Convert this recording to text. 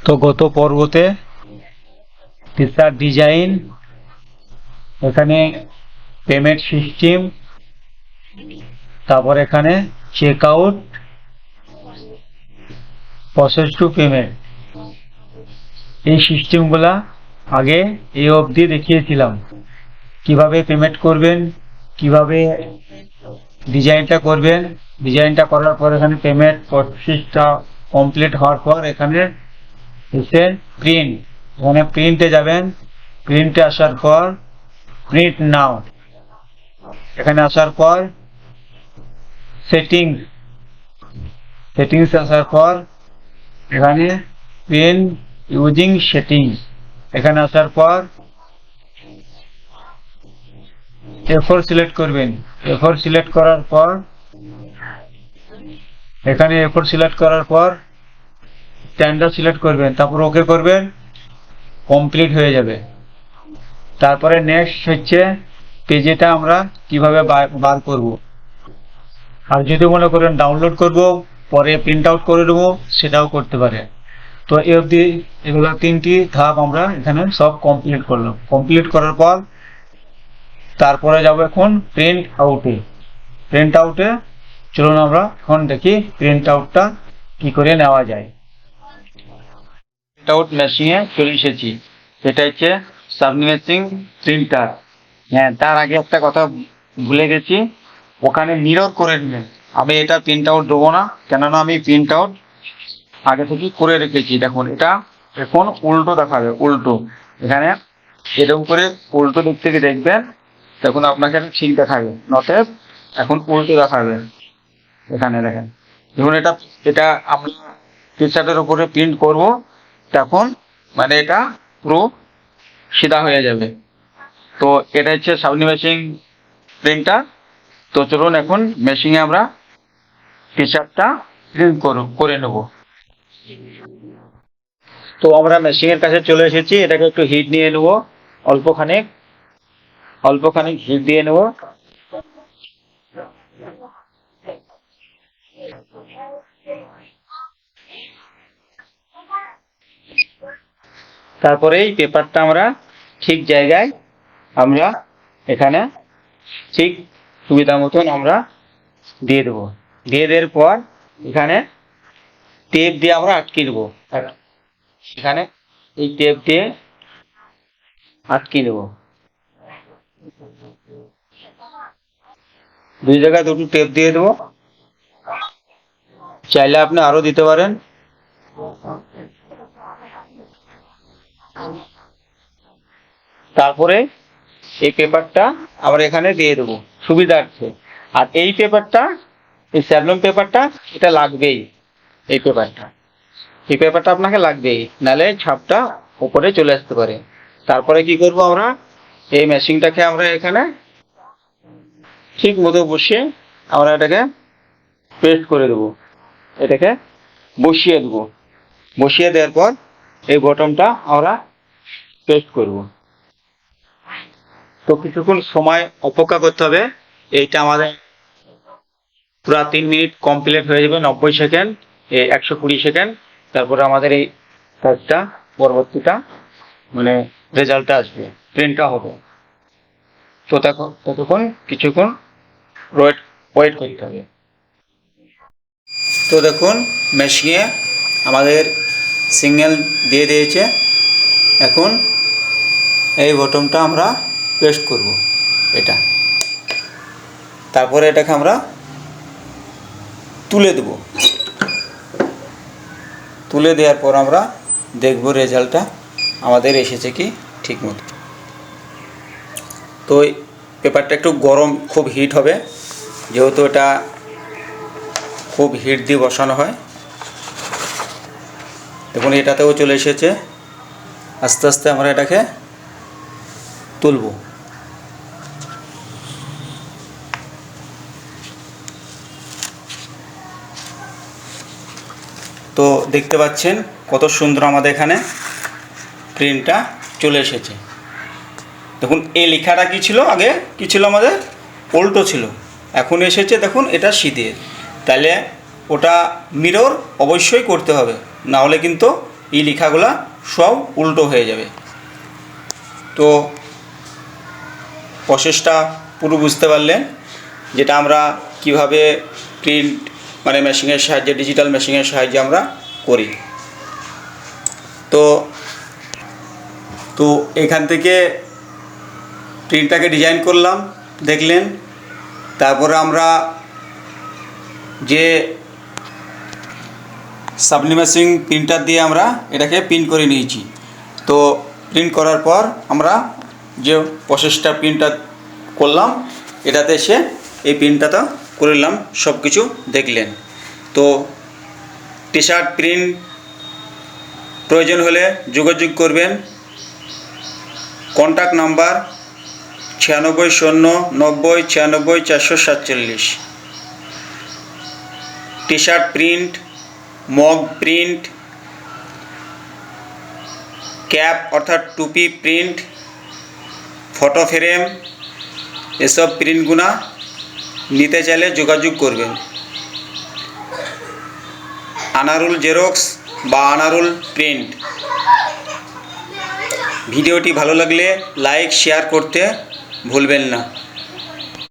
তো গত পর্বতে টিচার ডিজাইন, এখানে পেমেন্ট সিস্টেম, তারপর এখানে check out, process to payment, এই সিস্টেমগুলা আগে এই অবধি দেখিয়েছিলাম। কিভাবে পেমেন্ট করবেন, কিভাবে ডিজাইনটা করবেন, ডিজাইনটা করার পর এখানে পেমেন্ট প্রসেসটা কমপ্লিট হওয়ার পর এখানে এসে প্রিন্ট, এখানে প্রিন্টে যাবেন। প্রিন্টে আসার পর প্রিন্ট নাও, এখানে আসার পর সেটিংস, সেটিংস আসার পর এখানে প্রিন্ট ইউজিং সেটিংস, এখানে আসার পর A4 সিলেক্ট করবেন। A4 সিলেক্ট করার পর এখানে A4 সিলেক্ট করার পর স্ট্যান্ডার্ড সিলেক্ট করবেন, তারপর ওকে করবেন, কমপ্লিট হয়ে যাবে। তারপরে নেক্সট হচ্ছে পেজেটা আমরা কিভাবে বার করব। আর যদি মনে করেন ডাউনলোড করব পরে প্রিন্ট আউট করে দেবো, সেটাও করতে পারে। তো এই অবধি এগুলো তিনটি ধাপ আমরা এখানে সব কমপ্লিট করলাম। কমপ্লিট করার পর তারপরে যাব এখন প্রিন্ট আউটে। প্রিন্ট আউটে চলুন আমরা এখন দেখি প্রিন্ট আউটটা কি করে নেওয়া যায়। প্রিন্ট আউট মেশিনে চলে এসেছি, এটা হচ্ছে সাবমেশিং প্রিন্টার। হ্যাঁ, তার আগে একটা কথা ভুলে গেছি, ওখানে মিরর করে নেবেন। আমি এটা প্রিন্ট আউট দেবো না, কেননা আমি প্রিন্ট আউট আগে থেকে করে রেখেছি। দেখুন এটা এখন উল্টো দেখাবে, উল্টো। এখানে এরকম করে উল্টো দিক থেকে দেখবেন, দেখুন আপনাকে ঠিক দেখাবে, নতেব এখন উল্টো দেখাবে। এখানে দেখেন, দেখুন এটা এটা আমরা টি শার্টের উপরে প্রিন্ট করব, তখন মানে এটা পুরো সিধা হয়ে যাবে। তো এটা হচ্ছে সাবমেশিং প্রিন্টার। তো চলুন এখন মেশিনে আমরা টি শার্টটা প্রিন্ট করে নেব। তো আমরা মেশিনের কাছে চলে এসেছি, এটাকে একটু হিট নিয়ে নেব, অল্পখানিক অল্পখানিক হিট দিয়ে নেব। তারপরে এই পেপারটা আমরা ঠিক জায়গায় আমরা এখানে ঠিক সুবিধা মতন আমরা দিয়ে দেবো। দিয়ে দেওয়ার পর এখানে টেপ দিয়ে আমরা আটকে দেবো। এখানে এই টেপ দিয়ে আটকে দেবো। দুই জায়গায় দুটো টেপ দিয়ে দেবো, চাইলে আপনি আরো দিতে পারেন। তারপরে এই পেপারটা আমরা এখানে দিয়ে দেবো সুবিধার্থে। আর এই পেপারটা, এই স্যাভলন পেপারটা, এটা লাগবেই। এই পেপারটা আপনাকে লাগবেই, নাহলে ছাপটা উপরে চলে আসতে পারে। তারপরে কি করব, আমরা এই মেশিনটাকে আমরা এখানে ঠিক মতো বসিয়ে আমরা এটাকে পেস্ট করে দেবো। এটাকে বসিয়ে দেবো। বসিয়ে দেওয়ার পর এই বটমটা আমরা পেস্ট করব। তো কিছুক্ষণ সময় অপেক্ষা করতে হবে। এইটা আমাদের পুরা 3 মিনিট কমপ্লিট হয়ে যাবে, 90 সেকেন্ড, 120 সেকেন্ড। তারপরে আমাদের এই কাজটা পরবর্তীটা মানে রেজাল্টটা আসবে, প্রিন্টটা হবে। তো ততক্ষণ কিছুক্ষণ ওয়েট করতে হবে। তো দেখুন মেশিনে আমাদের সিগন্যাল দিয়ে দিয়েছে। এখন এই বটমটা আমরা পেস্ট করব এটা। তারপরে এটাকে আমরা তুলে দেব। তুলে দেওয়ার পর আমরা দেখব রেজাল্টটা আমাদের এসেছে কি ঠিক মতো। তো পেপারটা একটু গরম, খুব হিট হবে, যেহেতু এটা খুব হিট দিয়ে বসানো হয়। দেখুন এটাতেও চলে এসেছে। আস্তে আস্তে আমরা এটাকে তুলব। তো দেখতে পাচ্ছেন কত সুন্দর আমাদের এখানে প্রিন্টটা চলে এসেছে। দেখুন এই লেখাটা কি ছিল, আগে কি ছিল আমাদের উল্টো ছিল, এখন এসেছে দেখুন এটা সিধে। তাহলে ওটা মিরর অবশ্যই করতে হবে, না হলে কিন্তু এই লেখাগুলো সব উল্টো হয়ে যাবে। তো প্রসেসটা পুরো বুঝতে পারলেন, যেটা আমরা কিভাবে প্রিন্ট মানে মেশিনের সাহায্যে, ডিজিটাল মেশিনের সাহায্যে আমরা করি। তো তো এখান থেকে প্রিন্টটাকে ডিজাইন করলাম, দেখলেন। তারপরে আমরা যে সাবলিমেশিং প্রিন্টার দিয়ে আমরা এটাকে প্রিন্ট করে নিয়েছি। তো প্রিন্ট করার পর আমরা যে প্রসেসটা প্রিন্টটা করলাম, এটাতে এসে এই প্রিন্টটা করে নিলাম, সব কিছু দেখলেন। তো টি শার্ট প্রিন্ট প্রয়োজন হলে যোগাযোগ করবেন। Contact number 9609090447। T shirt print, mug print, cap অর্থাৎ টুপি প্রিন্ট, ফটো ফ্রেম, এসব প্রিন্টগুলো নিতে চাইলে যোগাযোগ করবেন। আনারুল জেরক্স বা আনারুল প্রিন্ট। ভিডিওটি ভালো লাগলে লাইক শেয়ার করতে ভুলবেন না।